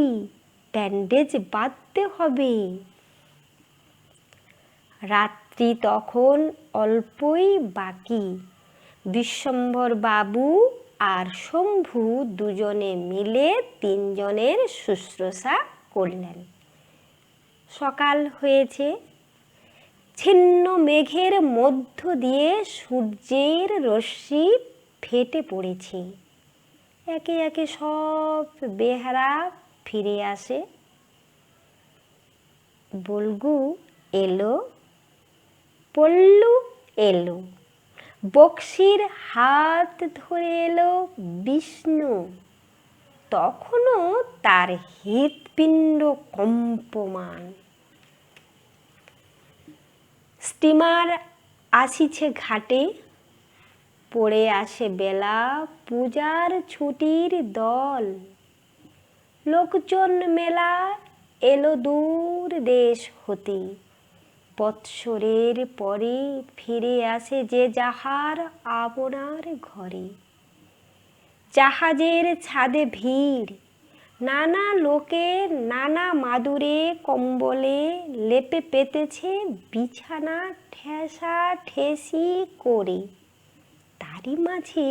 ব্যান্ডেজ বাঁধতে হবে। রাত্রি তখন অল্পই বাকি। বিশ্বম্ভর বাবু আর শম্ভু 2 জনে মিলে 3 জনের শুশ্রূষা করলেন। সকাল হয়েছে, ছিন্ন মেঘের মধ্য দিয়ে সূর্যের রশ্মি ফেটে পড়েছে। একে একে সব বেহারা ফিরে আসে। বল্গু এলো, পল্লু এলো, বক্সির হাত ধরে এলো বিষ্ণু। তখনও তার হৃৎপিণ্ড কম্পমান। স্টিমার আসিছে ঘাটে, পড়ে আসে বেলা, পূজার ছুটির দল। লোকজন মেলা এলো দূর দেশ হতে, বৎসরের পরে ফিরে আসে যে যাহার আপনার ঘরে। জাহাজের ছাদে ভিড়, নানা লোকের নানা মাদুরে কম্বলে লেপে পেতেছে বিছানা ঠেসা ঠেসি করে। তারই মাঝে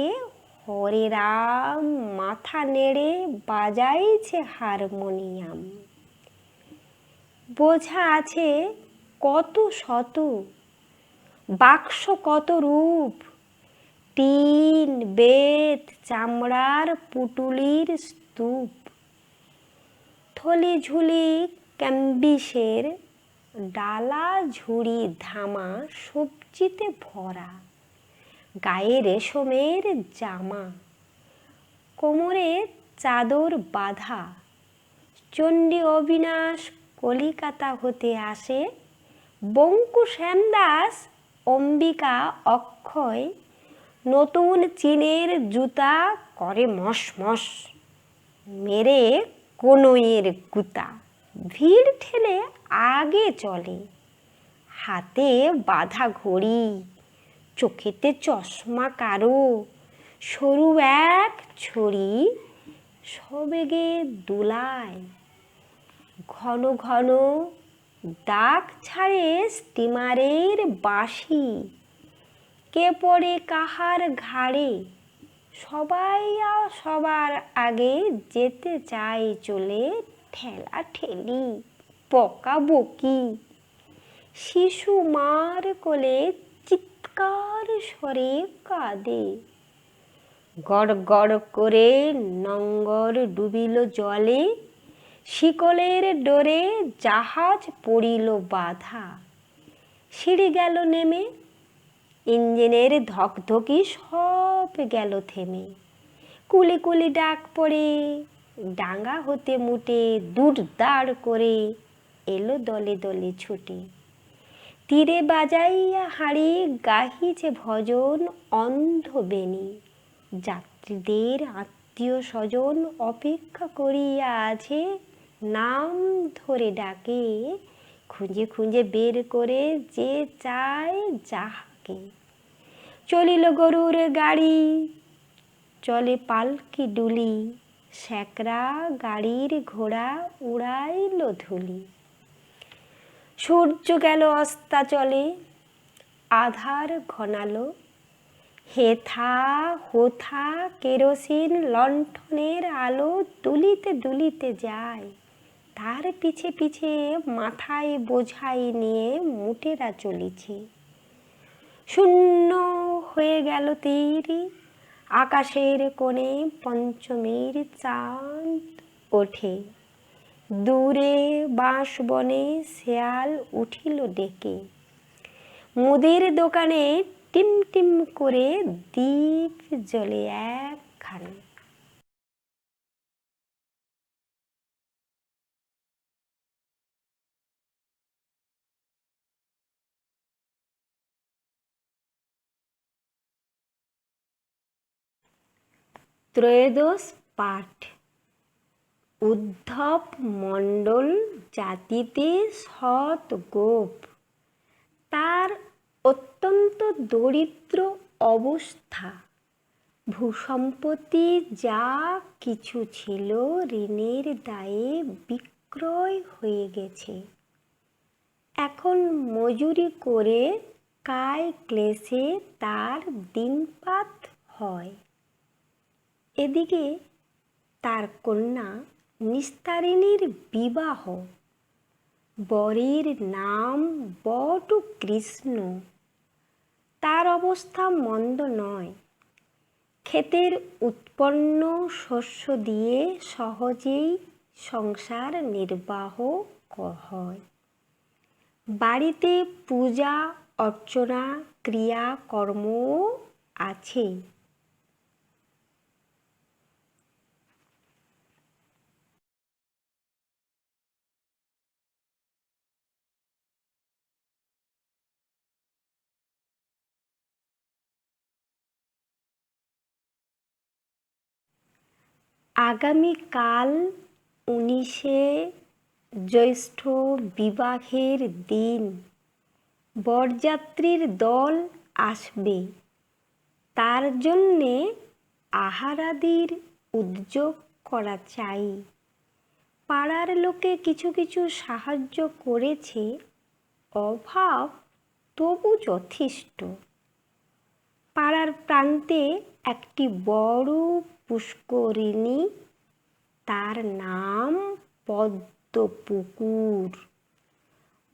হরে রাম মাথা নেড়ে বাজাইছে হারমোনিয়াম। বোঝা আছে কত শত, বাক্স কত রূপ, টিন টিন, বেত, চামড়ার পুটুলির স্তূপ, থলি ঝুলি ক্যাম্বিসের, ডালা ঝুড়ি ধামা সবজিতে ভরা, গায়ে রেশমের জামা, কোমরে চাদর বাঁধা। চণ্ডী অবিনাশ কলিকাতা হতে আসে, বঙ্কু শ্যামদাস, অম্বিকা অক্ষয়, নতুন চীনের জুতা করে মস মস, মেরে কনইয়ের গুতা, ভিড় ঠেলে আগে চলে, হাতে বাঁধা ঘড়ি, চোখেতে চশমা কারো, সরু এক ছড়ি সবেগে দোলায়, ঘন ঘন দাগ ছাড়ে স্টিমারের বাঁশি, কে পড়ে কাহার ঘাড়ে, সবাই সবার আগে যেতে চায় চলে, ঠেলা ঠেলি, বকাবকি, শিশু মার কোলে চিৎকার স্বরে কাঁদে, গড় গড় করে নঙ্গর ডুবিল জলে, শিকলের ডোরে জাহাজ পড়িল বাধা, সিঁড়ি গেল নেমে, ইঞ্জিনের ধকধকি সব গেল থেমে, কুলি কুলি ডাক পড়ে, ডাঙ্গা হতে মুটে দূর দাঁড় করে এলো দলে দলে ছুটে, তীরে বাজাইয়া হাঁড়ি গাহিছে ভজন অন্ধ বেণী, যাত্রীদের আত্মীয় স্বজন অপেক্ষা করিয়া আছে, নাম ধরে ডাকে, খুঁজে খুঁজে বের করে যে চায় যাহাকে, চলিল গরুর গাড়ি, চলে পালকি ডুলি, স্যাকরা গাড়ির ঘোড়া উড়াইল ধুলি, সূর্য গেল অস্তাচলে, আধার ঘনালো, হেথা হোথা কেরোসিন লণ্ঠনের আলো দুলিতে দুলিতে যায়, তার পিছে পিছে মাথায় বোঝাই নিয়ে মুটেরা চলেছে, শূন্য হয়ে গেল তীর, আকাশের কোণে পঞ্চমীর চাঁদ ওঠে, দূরে বাঁশবনে শেয়াল উঠিল ডেকে, মুদির দোকানে টিম টিম করে দীপ জ্বলে একখানে। ত্রয়োদশ পাঠ। উদ্ধব মণ্ডল জাতিতে সৎ গোপ, তার অত্যন্ত দরিদ্র অবস্থা, ভূসম্পত্তি যা কিছু ছিল ঋণের দায়ে বিক্রয় হয়ে গেছে, এখন মজুরি করে কায় ক্লেশে তার দিনপাত হয়। এদিকে তার কন্যা নিস্তারিণীর বিবাহ, বরের নাম বটু কৃষ্ণ, তার অবস্থা মন্দ নয়, ক্ষেতের উৎপন্ন শস্য দিয়ে সহজেই সংসার নির্বাহ হয়, বাড়িতে পূজা অর্চনা ক্রিয়াকর্ম আছে। আগামীকাল 19শে জ্যৈষ্ঠ বিবাহের দিন, বরযাত্রীর দল আসবে, তার জন্যে আহারাদির উদ্যোগ করা চাই। পাড়ার লোকে কিছু কিছু সাহায্য করেছে, অভাব তবু যথেষ্ট। পাড়ার প্রান্তে একটি বড় পুষ্করিণী, তার নাম পদ্মপুকুর।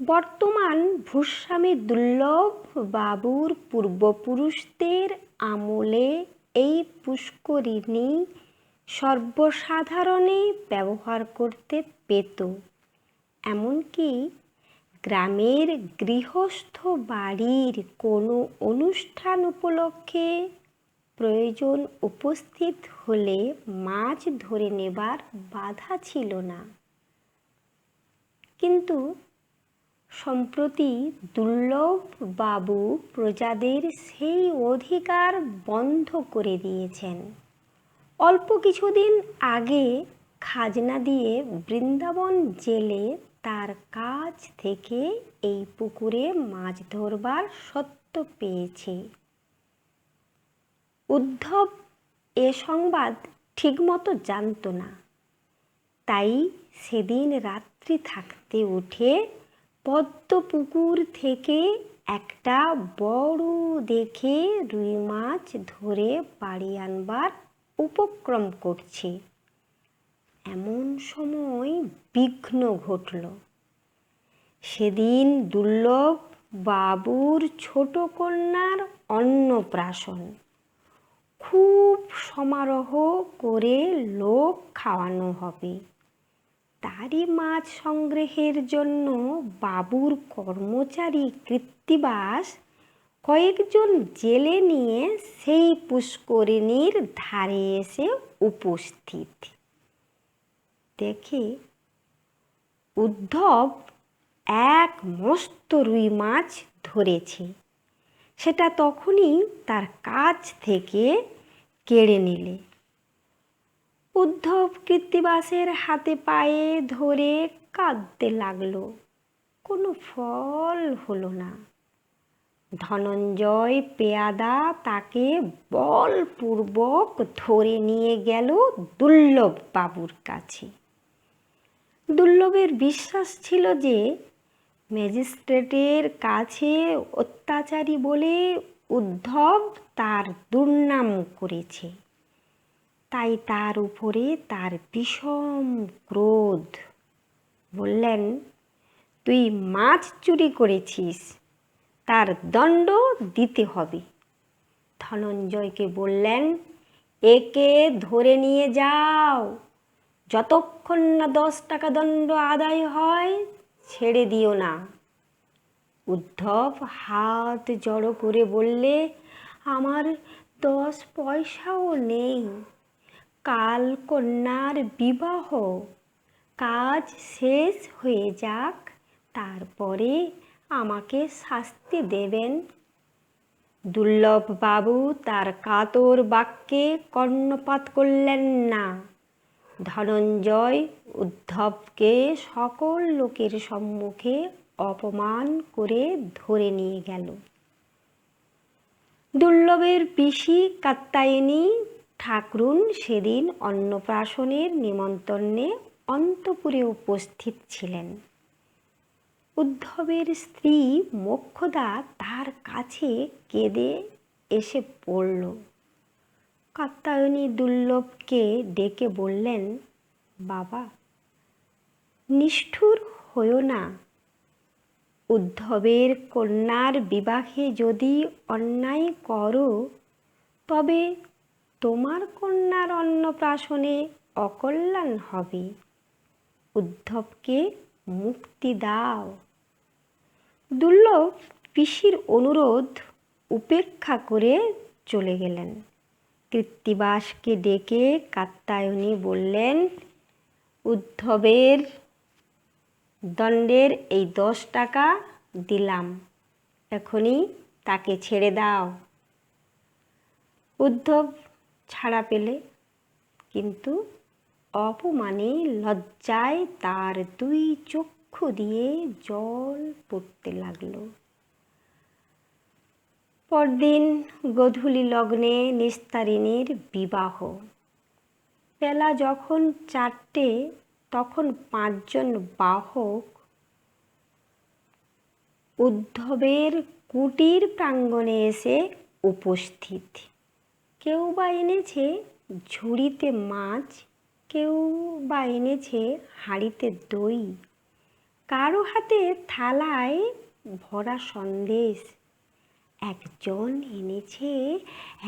বর্তমান ভূস্বামী দুর্লভ বাবুর পূর্বপুরুষদের আমলে এই পুষ্করিণী সর্বসাধারণে ব্যবহার করতে পেত। এমনকি গ্রামের গৃহস্থ বাড়ির কোনো অনুষ্ঠান উপলক্ষে প্রয়োজন উপস্থিত হলে মাছ ধরে নেবার বাধা ছিল না। কিন্তু সম্প্রতি দুর্লভবাবু প্রজাদের সেই অধিকার বন্ধ করে দিয়েছেন। অল্প কিছুদিন আগে খাজনা দিয়ে বৃন্দাবন জেলে তার কাছ থেকে এই পুকুরে মাছ ধরবার সত্ত্ব পেয়েছে। উদ্ধব এ সংবাদ ঠিকমতো জানত না, তাই সেদিন রাত্রি থাকতে উঠে পদ্মপুকুর থেকে একটা বড় দেখে রুই মাছ ধরে বাড়ি আনবার উপক্রম করছে। এমন সময় বিঘ্ন ঘটল। সেদিন দুর্লভ বাবুর ছোট কন্যার অন্নপ্রাশন। খুব সমারোহ করে লোক খাওয়ানো হবে। তারই মাছ সংগ্রহের জন্য বাবুর কর্মচারী কৃত্তিবাস কয়েকজন জেলে নিয়ে সেই পুষ্করিণীর ধারে এসে উপস্থিত। দেখে উদ্ধব এক মস্ত রুই মাছ ধরেছে। সেটা তখনই তার কাছ থেকে কেড়ে নিলে। উদ্ধব কৃত্তিবাসের হাতে পায়ে ধরে কাঁদতে লাগলো। কোনো ফল হলো না। ধনঞ্জয় পেয়াদা তাকে বলপূর্বক ধরে নিয়ে গেল দুর্লভ বাবুর কাছে। দুর্লভের বিশ্বাস ছিল যে ম্যাজিস্ট্রেটের কাছে অত্যাচারী বলে উদ্ধব তার দুর্নাম করেছে। তাই তার উপরে তার বিষম ক্রোধ। বললেন, তুই মাছ চুরি করেছিস, তার দণ্ড দিতে হবে। ধনঞ্জয়কে বললেন, একে ধরে নিয়ে যাও, যতক্ষণ না 10 টাকা দণ্ড আদায় হয় ছেড়ে দিও না। উদ্ধব হাত জড়ো করে বললে, আমার 10 পয়সাও নেই। কাল কন্যার বিবাহ, কাজ শেষ হয়ে যাক, তারপরে আমাকে শাস্তি দেবেন। দুর্লভবাবু তার কাতর বাক্যে কর্ণপাত করলেন না। ধনঞ্জয় উদ্ধবকে সকল লোকের সম্মুখে অপমান করে ধরে নিয়ে গেল। দুর্লভের পিসি কাত্যায়নী ঠাকরুন সেদিন অন্নপ্রাশনের নিমন্ত্রণে অন্তঃপুরে উপস্থিত ছিলেন। উদ্ধবের স্ত্রী মোক্ষদা তার কাছে কেঁদে এসে পড়ল। কাত্যায়নী দুর্লভকে ডেকে বললেন, বাবা, নিষ্ঠুর হয়ো না। উদ্ধবের কন্যার বিবাহে যদি অন্যায় করো, তবে তোমার কন্যার অন্নপ্রাশনে অকল্যাণ হবে। উদ্ধবকে মুক্তি দাও। দুর্লভ পিসির অনুরোধ উপেক্ষা করে চলে গেলেন। কৃত্তিবাসকে ডেকে কাত্যায়নী বললেন, উদ্ধবের দণ্ডের এই 10 টাকা দিলাম, এখনই তাকে ছেড়ে দাও। উদ্ধব ছাড়া পেলে, কিন্তু অপমানে লজ্জায় তার 2 চক্ষু দিয়ে জল পড়তে লাগলো। পরদিন গোধূলি লগ্নে নিস্তারিণীর বিবাহ। বেলা যখন 4টে, তখন 5 জন বাহক উদ্ধবের কুটির প্রাঙ্গণে এসে উপস্থিত। কেউ বা এনেছে ঝুড়িতে মাছ, কেউ বা এনেছে হাঁড়িতে দই, কারো হাতে থালায় ভরা সন্দেশ। একজন এনেছে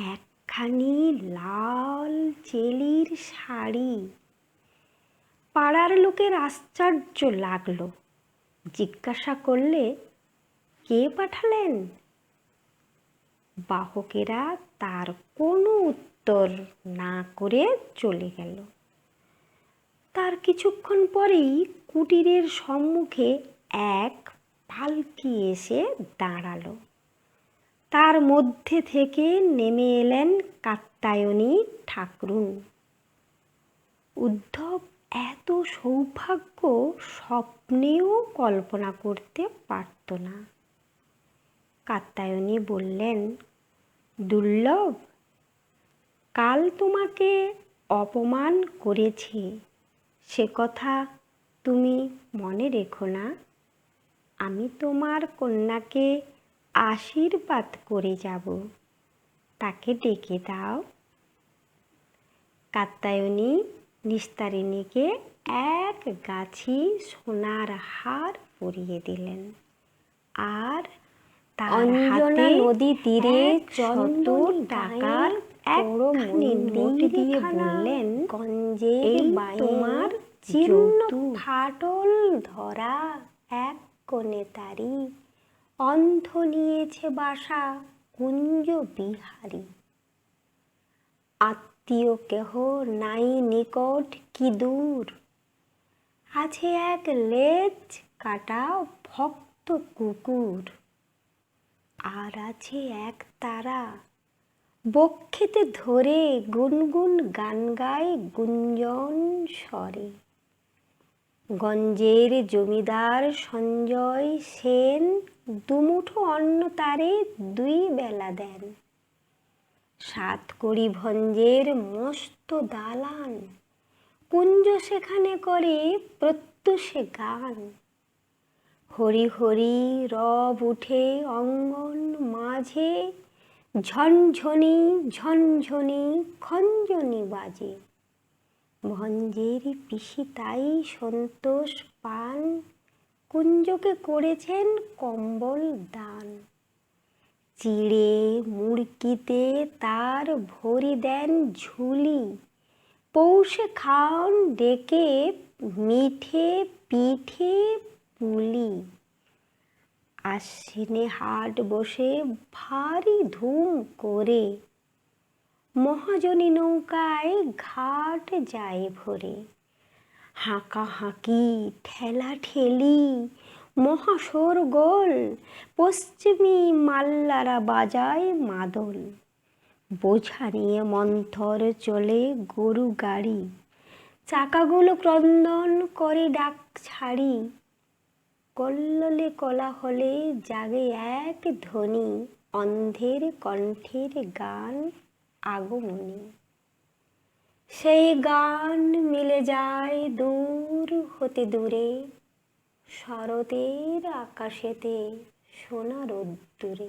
1 একখানি লাল চেলির শাড়ি। পাড়ার লোকের আশ্চর্য লাগলো, জিজ্ঞাসা করলে, কে পাঠালেন? বাহকেরা তার কোনো উত্তর না করে চলে গেল। তার কিছুক্ষণ পরেই কুটিরের সম্মুখে এক পালকি এসে দাঁড়ালো। তার মধ্যে থেকে নেমে এলেন কাত্যায়নী ঠাকরুন। উদ্ধব এত সৌভাগ্য স্বপ্নেও কল্পনা করতে পারত না। কাত্যায়নী বললেন, দুর্লভ, কাল তোমাকে অপমান করেছি, সে কথা তুমি মনে রেখো না। আমি তোমার কন্যাকে আশীর্বাদ করে যাব, তাকে ডেকে দাও। কাত্যায়নী নিস্তারিণীকে এক গাছি সোনার হার পরিয়ে দিলেন, আর তার হাতে নদী তীরে 100 টাকার একখানি নোট দিয়ে বললেন, গঞ্জের তোমার জীর্ণ ফাটল ধরা এক কোণে তারি, অন্ধ নিয়েছে বাসা কুঞ্জ বিহারী। আত্মীয় কেহ নাই নিকট কি দূর, আছে এক লেজ কাটা ভক্ত কুকুর। আর আছে এক তারা, বক্ষেতে ধরে গুনগুন গান গায় গুঞ্জন স্বরে। গঞ্জের জমিদার সঞ্জয় সেন দুমুঠো অন্ন তারে 2 বেলা দেন। 7 কড়ি ভঞ্জের মস্ত দালান, কুঞ্জ সেখানে করে প্রত্যুষে গান। হরি হরি রব উঠে অঙ্গন মাঝে, ঝনঝনি ঝনঝনি খঞ্জনি বাজে। ভঞ্জের পিসি তাই সন্তোষ পান, কুঞ্জকে করেছেন কম্বল দান। চিড়ে মুড়কিতে তার ভরি দেন ঝুলি, পৌষে খাওন ডেকে মিঠে পিঠে পুলি। আশ্বিনে হাট বসে ভারী ধুম করে, মহাজনী নৌকায় ঘাট যায় ভরে। হাঁকাহাঁকি ঠেলা ঠেলি মহাশোরগোল, পশ্চিমী মাল্লারা বাজায় মাদল। বোঝা নিয়ে মন্থর চলে গরু গাড়ি, চাকাগুলো ক্রন্দন করে ডাক ছাড়ি। কল্লোলে কোলাহলে জাগে এক ধ্বনি, অন্ধের কণ্ঠের গান আগমনী। সেই গান মিলে যায় দূর হতে দূরে, শরতের আকাশেতে সোনা রোদ্দুরে।